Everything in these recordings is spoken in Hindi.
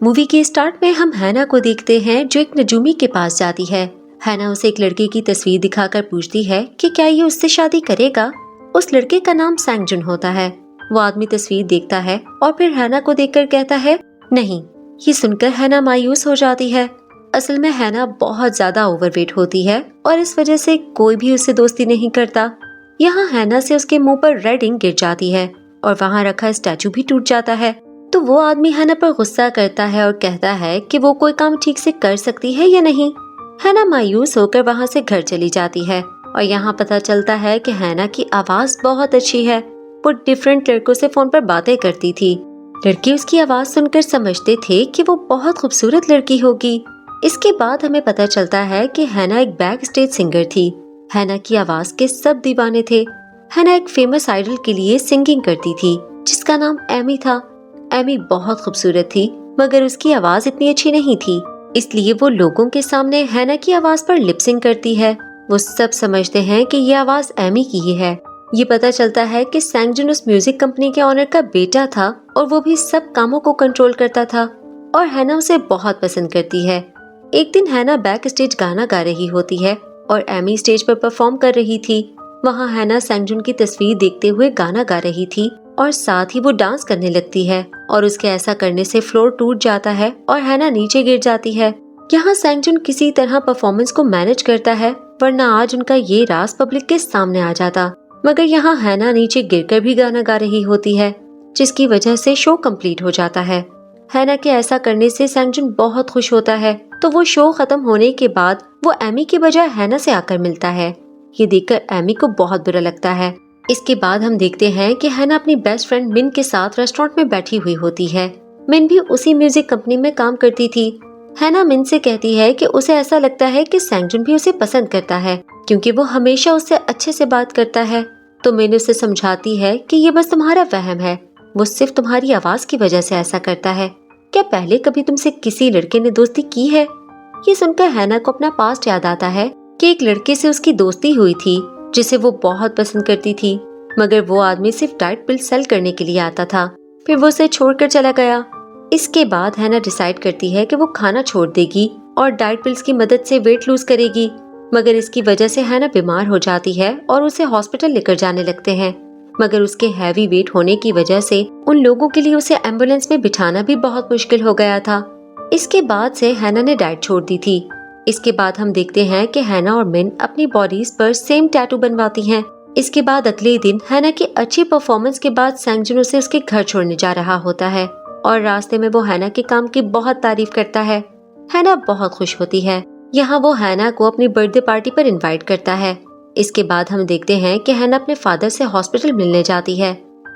मूवी के स्टार्ट में हम हैना को देखते हैं जो एक नजूमी के पास जाती है। हैना उसे एक लड़के की तस्वीर दिखाकर पूछती है कि क्या ये उससे शादी करेगा। उस लड़के का नाम सैंगजुन होता है। वो आदमी तस्वीर देखता है और फिर हैना को देखकर कहता है नहीं। ये सुनकर हैना मायूस हो जाती है। असल में हैना बहुत ज्यादा ओवरवेट होती है और इस वजह से कोई भी उससे दोस्ती नहीं करता। यहाँ हैना से उसके मुंह पर रेड इंक गिर जाती है और वहाँ रखा स्टैचू भी टूट जाता है। तो वो आदमी हैना पर गुस्सा करता है और कहता है कि वो कोई काम ठीक से कर सकती है या नहीं। हैना मायूस होकर वहाँ से घर चली जाती है और यहाँ पता चलता है कि हैना की आवाज बहुत अच्छी है। वो डिफरेंट लड़कों से फोन पर बातें करती थी। लड़के उसकी आवाज सुनकर समझते थे कि वो बहुत खूबसूरत लड़की होगी। इसके बाद हमें पता चलता है कि हैना एक बैक स्टेज सिंगर थी। हैना की आवाज के सब दीवाने थे। हैना एक फेमस आइडल के लिए सिंगिंग करती थी जिसका नाम एमी था। एमी बहुत खूबसूरत थी मगर उसकी आवाज इतनी अच्छी नहीं थी, इसलिए वो लोगों के सामने हैना की आवाज पर लिपसिंग करती है। वो सब समझते हैं कि ये आवाज एमी की ही है। ये पता चलता है कि सैंगजुन उस म्यूजिक कंपनी के ऑनर का बेटा था और वो भी सब कामों को कंट्रोल करता था और हैना उसे बहुत पसंद करती है। एक दिन हैना बैक स्टेज गाना गा रही होती है और एमी स्टेज पर परफॉर्म कर रही थी। वहाँ हैना सैंगजुन की तस्वीर देखते हुए गाना गा रही थी और साथ ही वो डांस करने लगती है और उसके ऐसा करने से फ्लोर टूट जाता है और हैना नीचे गिर जाती है। यहाँ सैंगजुन किसी तरह परफॉर्मेंस को मैनेज करता है, वरना आज उनका ये राज पब्लिक के सामने आ जाता। मगर यहाँ हैना नीचे गिरकर भी गाना गा रही होती है जिसकी वजह से शो कंप्लीट हो जाता है। हैना के ऐसा करने से सैंगजुन बहुत खुश होता है। तो वो शो खत्म होने के बाद वो एमी के बजाय हैना से आकर मिलता है। ये देखकर एमी को बहुत बुरा लगता है। इसके बाद हम देखते हैं कि हैना अपनी बेस्ट फ्रेंड मिन के साथ रेस्टोरेंट में बैठी हुई होती है। मिन भी उसी म्यूजिक कंपनी में काम करती थी। हैना मिन से कहती है कि उसे ऐसा लगता है कि सैंगजुन भी उसे पसंद करता है क्योंकि वो हमेशा उससे अच्छे से बात करता है। तो मिन उसे समझाती है कि ये बस तुम्हारा वहम है, वो सिर्फ तुम्हारी आवाज की वजह से ऐसा करता है। क्या पहले कभी तुमसे किसी लड़के ने दोस्ती की है? ये सुनकर हैना को अपना पास्ट याद आता है कि एक लड़के से उसकी दोस्ती हुई थी जिसे वो बहुत पसंद करती थी, मगर वो आदमी सिर्फ डाइट पिल सेल करने के लिए आता था। फिर वो उसे छोड़कर चला गया। इसके बाद हैना डिसाइड करती है कि वो खाना छोड़ देगी और डाइट पिल्स की मदद से वेट लूज करेगी, मगर इसकी वजह से हैना बीमार हो जाती है और उसे हॉस्पिटल लेकर जाने लगते हैं। मगर उसके हैवी वेट होने की वजह से उन लोगों के लिए उसे एम्बुलेंस में बिठाना भी बहुत मुश्किल हो गया था। इसके बाद से हैना ने डाइट छोड़ दी थी। इसके बाद हम देखते हैं कि हैना और मिन अपनी बॉडीज पर सेम टैटू बनवाती हैं। इसके बाद अगले दिन हैना की अच्छी परफॉर्मेंस के बाद सैंगजुन उसे उसके घर छोड़ने जा रहा होता है और रास्ते में वो हैना के काम की बहुत तारीफ करता है। हैना बहुत खुश होती है। यहाँ वो हैना को अपनी बर्थडे पार्टी पर इनवाइट करता है। इसके बाद हम देखते हैं कि हैना अपने फादर से हॉस्पिटल मिलने जाती है।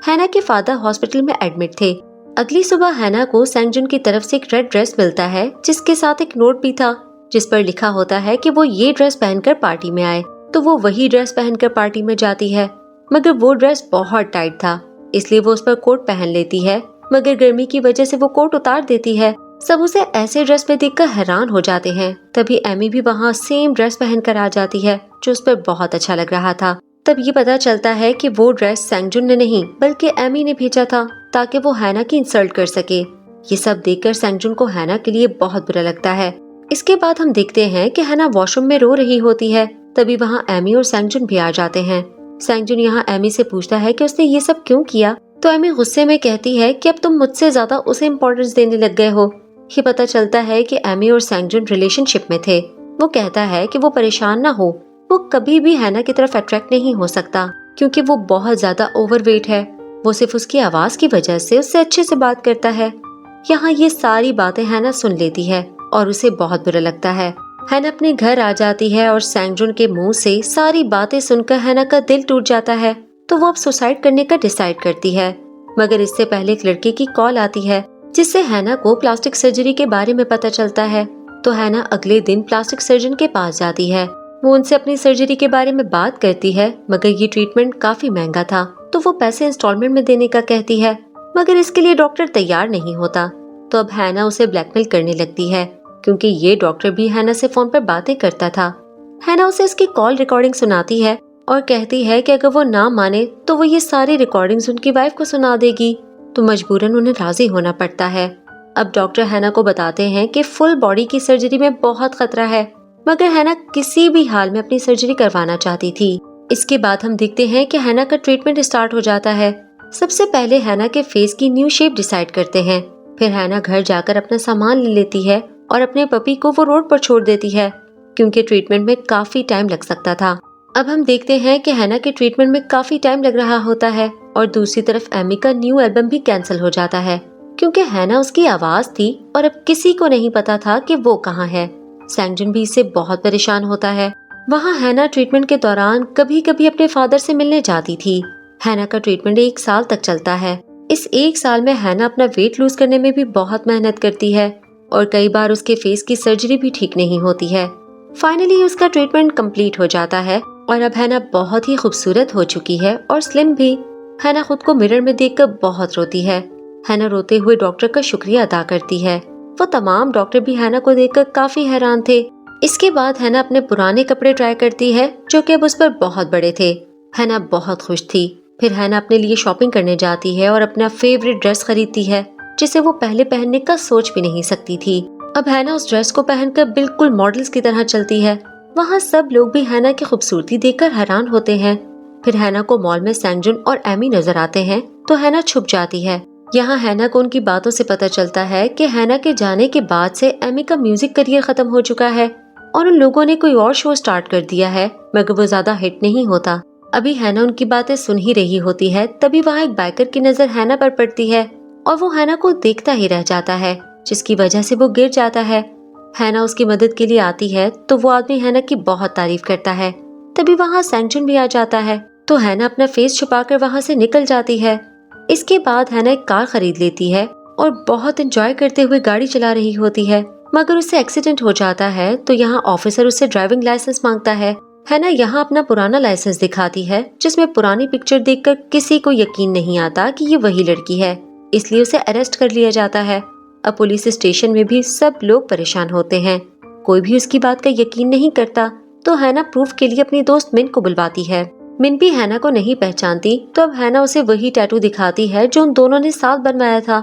हैना के फादर हॉस्पिटल में एडमिट थे। अगली सुबह हैना को सैंगजुन की तरफ से एक रेड ड्रेस मिलता है जिसके साथ एक नोट भी था जिस पर लिखा होता है कि वो ये ड्रेस पहनकर पार्टी में आए। तो वो वही ड्रेस पहनकर पार्टी में जाती है, मगर वो ड्रेस बहुत टाइट था इसलिए वो उस पर कोट पहन लेती है, मगर गर्मी की वजह से वो कोट उतार देती है। सब उसे ऐसे ड्रेस में देखकर हैरान हो जाते हैं। तभी एमी भी वहाँ सेम ड्रेस पहनकर आ जाती है जो उस पर बहुत अच्छा लग रहा था। तब ये पता चलता है कि वो ड्रेस सैंगजुन ने नहीं बल्कि एमी ने भेजा था ताकि वो हैना की इंसल्ट कर सके। ये सब देखकर सैंगजुन को हैना के लिए बहुत बुरा लगता है। इसके बाद हम देखते हैं कि हैना वॉशरूम में रो रही होती है। तभी वहाँ एमी और सैंगजुन भी आ जाते हैं। सैंगजुन यहाँ एमी से पूछता है कि उसने ये सब क्यों किया। तो एमी गुस्से में कहती है कि अब तुम मुझसे ज्यादा उसे इम्पोर्टेंस देने लग गए हो। ये पता चलता है कि एमी और सैंगजुन रिलेशनशिप में थे। वो कहता है कि वो परेशान ना हो, वो कभी भी हैना की तरफ अट्रैक्ट नहीं हो सकता क्योंकि वो बहुत ज्यादा ओवरवेट है। वो सिर्फ उसकी आवाज की वजह से उससे अच्छे से बात करता है। यहाँ ये सारी बातें हैना सुन लेती है और उसे बहुत बुरा लगता है। हैना अपने घर आ जाती है और सैंगजुन के मुंह से सारी बातें सुनकर हैना का दिल टूट जाता है। तो वो अब सुसाइड करने का डिसाइड करती है, मगर इससे पहले एक लड़के की कॉल आती है जिससे हैना को प्लास्टिक सर्जरी के बारे में पता चलता है। तो हैना अगले दिन प्लास्टिक सर्जन के पास जाती है। वो उनसे अपनी सर्जरी के बारे में बात करती है, मगर ये ट्रीटमेंट काफी महंगा था तो वो पैसे इंस्टॉलमेंट में देने का कहती है, मगर इसके लिए डॉक्टर तैयार नहीं होता। तो अब हैना उसे ब्लैकमेल करने लगती है क्योंकि ये डॉक्टर भी हैना से फोन पर बातें करता था। हैना उसे इसकी कॉल रिकॉर्डिंग सुनाती है और कहती है कि अगर वो ना माने तो वो ये सारी रिकॉर्डिंग्स उनकी वाइफ को सुना देगी। तो मजबूरन उन्हें राजी होना पड़ता है। अब डॉक्टर हैना को बताते हैं कि फुल बॉडी की सर्जरी में बहुत खतरा है, मगर हैना किसी भी हाल में अपनी सर्जरी करवाना चाहती थी। इसके बाद हम देखते हैं कि हैना का ट्रीटमेंट स्टार्ट हो जाता है। सबसे पहले हैना के फेस की न्यू शेप डिसाइड करते हैं। फिर हैना घर जाकर अपना सामान ले लेती है और अपने पपी को वो रोड पर छोड़ देती है, क्योंकि ट्रीटमेंट में काफी टाइम लग सकता था। अब हम देखते हैं कि हैना के ट्रीटमेंट में काफी टाइम लग रहा होता है और दूसरी तरफ एमी का न्यू एल्बम भी कैंसिल हो जाता है, क्योंकि हैना उसकी आवाज थी और अब किसी को नहीं पता था कि वो कहाँ है। सैंगजुन भी इससे बहुत परेशान होता है। वहाँ हैना ट्रीटमेंट के दौरान कभी कभी अपने फादर से मिलने जाती थी। हैना का ट्रीटमेंट 1 साल तक चलता है। इस 1 साल में हैना अपना वेट लूज करने में भी बहुत मेहनत करती है और कई बार उसके फेस की सर्जरी भी ठीक नहीं होती है। फाइनली उसका ट्रीटमेंट कंप्लीट हो जाता है और अब हैना बहुत ही खूबसूरत हो चुकी है और स्लिम भी। हैना खुद को मिरर में देखकर बहुत रोती है। हैना रोते हुए डॉक्टर का शुक्रिया अदा करती है। वो तमाम डॉक्टर भी हैना को देखकर काफी हैरान थे। इसके बाद हैना अपने पुराने कपड़े ट्राई करती है, जो कि अब उस पर बहुत बड़े थे। हैना बहुत खुश थी। फिर हैना अपने लिए शॉपिंग करने जाती है और अपना फेवरेट ड्रेस खरीदती है, जिसे वो पहले पहनने का सोच भी नहीं सकती थी। अब हैना उस ड्रेस को पहनकर बिल्कुल मॉडल्स की तरह चलती है। वहाँ सब लोग भी हैना की खूबसूरती देखकर हैरान होते हैं। फिर हैना को मॉल में सैंगजुन और एमी नजर आते हैं, तो हैना छुप जाती है। यहाँ हैना को उनकी बातों से पता चलता है कि हैना के जाने के बाद से एमी का म्यूजिक करियर खत्म हो चुका है और उन लोगों ने कोई और शो स्टार्ट कर दिया है, मगर वो ज्यादा हिट नहीं होता। अभी हैना उनकी बातें सुन ही रही होती है, तभी वहाँ एक बाइकर की नजर हैना पर पड़ती है और वो हैना को देखता ही रह जाता है, जिसकी वजह से वो गिर जाता है। हैना उसकी मदद के लिए आती है तो वो आदमी हैना की बहुत तारीफ करता है। तभी वहाँ सैंगजुन भी आ जाता है, तो हैना अपना फेस छुपाकर वहाँ से निकल जाती है। इसके बाद हैना एक कार खरीद लेती है और बहुत एंजॉय करते हुए गाड़ी चला रही होती है, मगर उससे एक्सीडेंट हो जाता है। तो यहाँ ऑफिसर उससे ड्राइविंग लाइसेंस मांगता है। हैना यहाँ अपना पुराना लाइसेंस दिखाती है, जिसमें पुरानी पिक्चर देखकर किसी को यकीन नहीं आता कि ये वही लड़की है, इसलिए उसे अरेस्ट कर लिया जाता है। अब पुलिस स्टेशन में भी सब लोग परेशान होते हैं, कोई भी उसकी बात का यकीन नहीं करता। तो हैना प्रूफ के लिए अपनी दोस्त मिन को बुलवाती है। मिन भी हैना को नहीं पहचानती, तो अब हैना उसे वही टैटू दिखाती है जो उन दोनों ने साथ बनवाया था।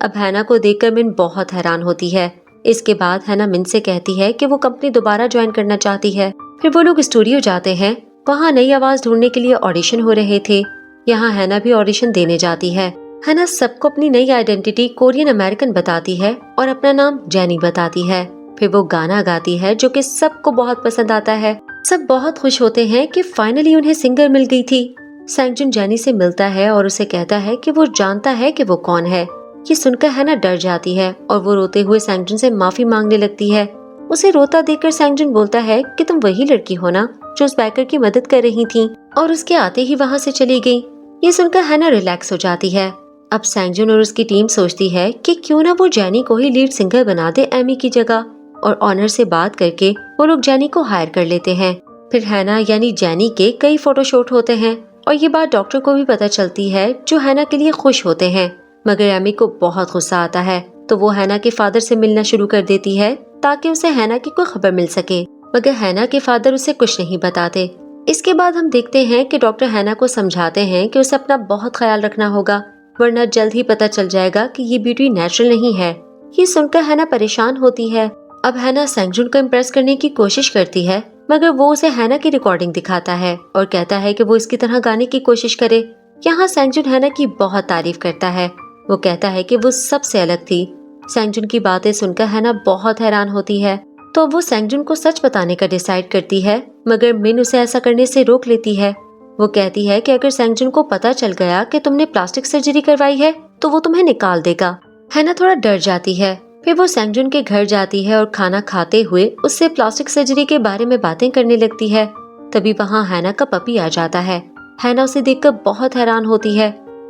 अब हैना को देखकर मिन बहुत हैरान होती है। इसके बाद हैना मिन से कहती है कि वो कंपनी दोबारा ज्वाइन करना चाहती है। फिर वो लोग स्टूडियो जाते हैं। वहाँ नई आवाज ढूंढने के लिए ऑडिशन हो रहे थे। यहाँ हैना भी ऑडिशन देने जाती है। हैना सबको अपनी नई आइडेंटिटी कोरियन अमेरिकन बताती है और अपना नाम जेनी बताती है। फिर वो गाना गाती है जो कि सबको बहुत पसंद आता है। सब बहुत खुश होते हैं कि फाइनली उन्हें सिंगर मिल गई थी। सैंगजुन जेनी से मिलता है और उसे कहता है कि वो जानता है कि वो कौन है। ये सुनकर हैना डर जाती है और वो रोते हुए सैंगजुन से माफी मांगने लगती है। उसे रोता देखकर सैंगजुन बोलता है कि तुम वही लड़की हो ना जो उस बाइकर की मदद कर रही थी, और उसके आते ही वहाँ से चली गई। ये सुनकर हैना रिलैक्स हो जाती है। अब सैंगजुन और उसकी टीम सोचती है कि क्यों ना वो जेनी को ही लीड सिंगर बना दे एमी की जगह, और ऑनर से बात करके वो लोग जेनी को हायर कर लेते हैं। फिर हैना यानी जेनी के कई फोटोशूट होते हैं और ये बात डॉक्टर को भी पता चलती है, जो हैना के लिए खुश होते हैं। मगर एमी को बहुत गुस्सा आता है, तो वो हैना के फादर से मिलना शुरू कर देती है ताकि उसे हैना की कोई खबर मिल सके, मगर हैना के फादर उसे कुछ नहीं बताते। इसके बाद हम देखते हैं कि डॉक्टर हैना को समझाते हैं कि उसे अपना बहुत ख्याल रखना होगा, वरना जल्द ही पता चल जाएगा कि ये ब्यूटी नेचुरल नहीं है। ये सुनकर हैना परेशान होती है। अब हैना सैंगजुन को इम्प्रेस करने की कोशिश करती है, मगर वो उसे हैना की रिकॉर्डिंग दिखाता है और कहता है कि वो इसकी तरह गाने की कोशिश करे। यहाँ सैंगजुन हैना की बहुत तारीफ करता है। वो कहता है कि वो सबसे अलग थी। सैंगजुन की बातें सुनकर हैना बहुत हैरान होती है, तो वो सैंगजुन को सच बताने का डिसाइड करती है, मगर मिन उसे ऐसा करने से रोक लेती है। वो कहती है कि अगर सैंगजुन को पता चल गया कि तुमने प्लास्टिक सर्जरी करवाई है तो वो तुम्हें निकाल देगा। हैना थोड़ा डर जाती है। फिर वो सैंगजुन के घर जाती है और खाना खाते हुए उससे प्लास्टिक सर्जरी के बारे में बातें करने लगती है। तभी वहाँ हैना का पपी आ जाता है। हैना उसे देखकर बहुत हैरान होती है।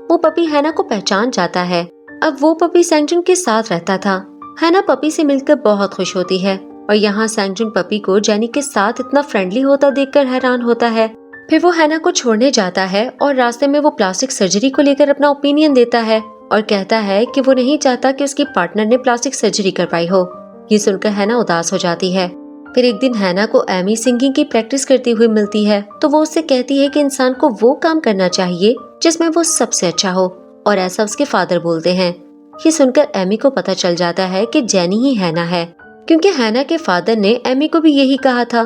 वो पपी हैना को पहचान जाता है। अब वो पपी सैंगजुन के साथ रहता था। हैना पपी से मिलकर बहुत खुश होती है और यहाँ सैंगजुन पपी को जेनी के साथ इतना फ्रेंडली होता देखकर हैरान होता है। फिर वो हैना को छोड़ने जाता है और रास्ते में वो प्लास्टिक सर्जरी को लेकर अपना ओपिनियन देता है और कहता है कि वो नहीं चाहता कि उसकी पार्टनर ने प्लास्टिक सर्जरी करवाई हो। ये सुनकर हैना उदास हो जाती है। फिर एक दिन हैना को एमी सिंगिंग की प्रैक्टिस करती हुई मिलती है, तो वो उससे कहती है कि इंसान को वो काम करना चाहिए जिसमें वो सबसे अच्छा हो, और ऐसा उसके फादर बोलते हैं। ये सुनकर एमी को पता चल जाता है कि जेनी ही हैना है, क्योंकि हैना के फादर ने एमी को भी यही कहा था।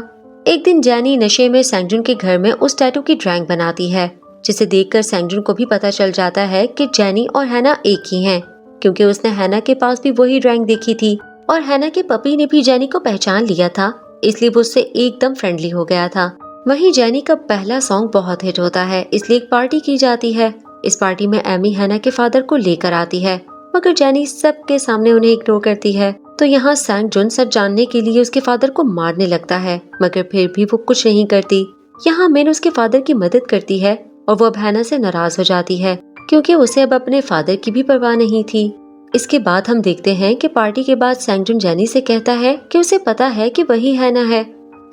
एक दिन जेनी नशे में सैंगजुन के घर में उस टैटू की ड्राइंग बनाती है, जिसे देखकर सैंगजुन को भी पता चल जाता है कि जेनी और हैना एक ही हैं, क्योंकि उसने हैना के पास भी वही ड्राइंग देखी थी और हैना के पपी ने भी जेनी को पहचान लिया था, इसलिए वो उससे एकदम फ्रेंडली हो गया था। वहीं जेनी का पहला सॉन्ग बहुत हिट होता है, इसलिए एक पार्टी की जाती है। इस पार्टी में एमी हैना के फादर को लेकर आती है, मगर जेनी सबके सामने उन्हें इग्नोर करती है। तो यहाँ सैंगजुन सच जानने के लिए उसके फादर को मारने लगता है, मगर फिर भी वो कुछ नहीं करती। यहाँ मिन उसके फादर की मदद करती है और वो अब हैना से नाराज हो जाती है, क्योंकि उसे अब अपने फादर की भी परवाह नहीं थी। इसके बाद हम देखते हैं कि पार्टी के बाद सैंगजुन जेनी से कहता है कि उसे पता है कि वही हैना है।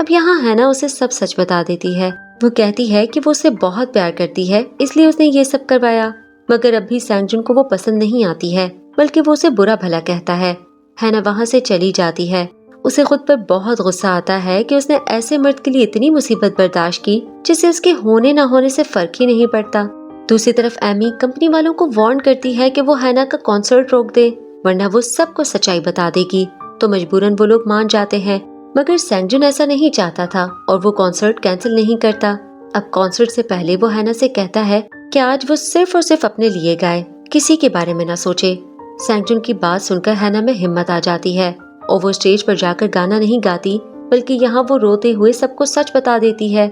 अब यहाँ हैना उसे सब सच बता देती है। वो कहती है कि वो उसे बहुत प्यार करती है, इसलिए उसने ये सब करवाया, मगर अब भी सैंगजुन को वो पसंद नहीं आती है, बल्कि वो उसे बुरा भला कहता है। हैना वहाँ से चली जाती है। उसे खुद पर बहुत गुस्सा आता है कि उसने ऐसे मर्द के लिए इतनी मुसीबत बर्दाश्त की जिससे उसके होने ना होने से फर्क ही नहीं पड़ता। दूसरी तरफ एमी कंपनी वालों को वार्न करती है कि वो हैना का कॉन्सर्ट रोक दे, वरना वो सबको सच्चाई बता देगी। तो मजबूरन वो लोग मान जाते हैं, मगर सैंगजुन ऐसा नहीं चाहता था और वो कॉन्सर्ट कैंसिल नहीं करता। अब कॉन्सर्ट से पहले वो हैना से कहता है कि आज वो सिर्फ और सिर्फ अपने लिए गाए, किसी के बारे में ना सोचे। सैंगजुन की बात सुनकर हैना में हिम्मत आ जाती है और वो स्टेज पर जाकर गाना नहीं गाती, बल्कि यहाँ वो रोते हुए सबको सच बता देती है।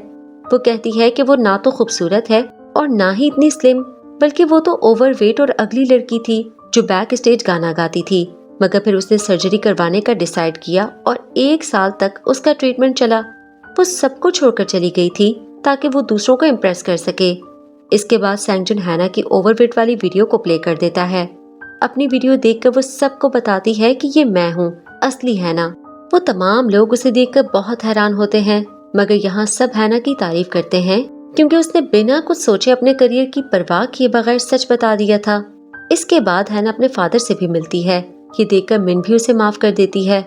वो कहती है कि वो ना तो खूबसूरत है और ना ही इतनी स्लिम, बल्कि वो तो ओवरवेट और अगली लड़की थी जो बैक स्टेज गाना गाती थी। मगर फिर उसने सर्जरी करवाने का डिसाइड किया और 1 साल तक उसका ट्रीटमेंट चला। वो सबको छोड़कर चली गई थी ताकि वो दूसरों को इम्प्रेस कर सके। इसके बाद सैंगजुन हैना की ओवरवेट वाली वीडियो को प्ले कर देता है। अपनी वीडियो देखकर वो सबको बताती है कि ये मैं हूँ, असली हैना। वो तमाम लोग उसे देखकर बहुत हैरान होते हैं, मगर यहाँ सब हैना की तारीफ करते हैं, क्योंकि उसने बिना कुछ सोचे अपने करियर की परवाह किए बगैर सच बता दिया था। इसके बाद हैना अपने फादर से भी मिलती है। ये देखकर मिन भी उसे माफ कर देती है।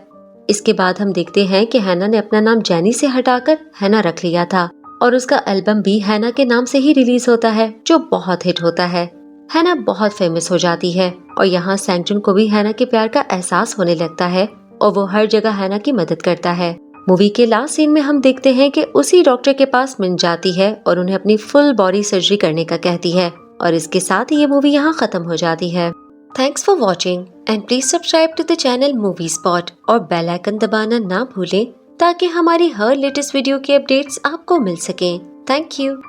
इसके बाद हम देखते हैं कि हैना ने अपना नाम जेनी से हटाकर हैना रख लिया था और उसका एल्बम भी हैना के नाम से ही रिलीज होता है, जो बहुत हिट होता है। हैना बहुत फेमस हो जाती है और यहाँ सैंगजुन को भी हैना के प्यार का एहसास होने लगता है और वो हर जगह हैना की मदद करता है। मूवी के लास्ट सीन में हम देखते हैं कि उसी डॉक्टर के पास मिन जाती है और उन्हें अपनी फुल बॉडी सर्जरी करने का कहती है, और इसके साथ ही ये मूवी यहाँ खत्म हो जाती है। Thanks for watching and please subscribe to the channel Movie Spot और बेल आइकन दबाना ना भूलें ताकि हमारी हर लेटेस्ट वीडियो की अपडेट्स आपको मिल सकें। Thank you.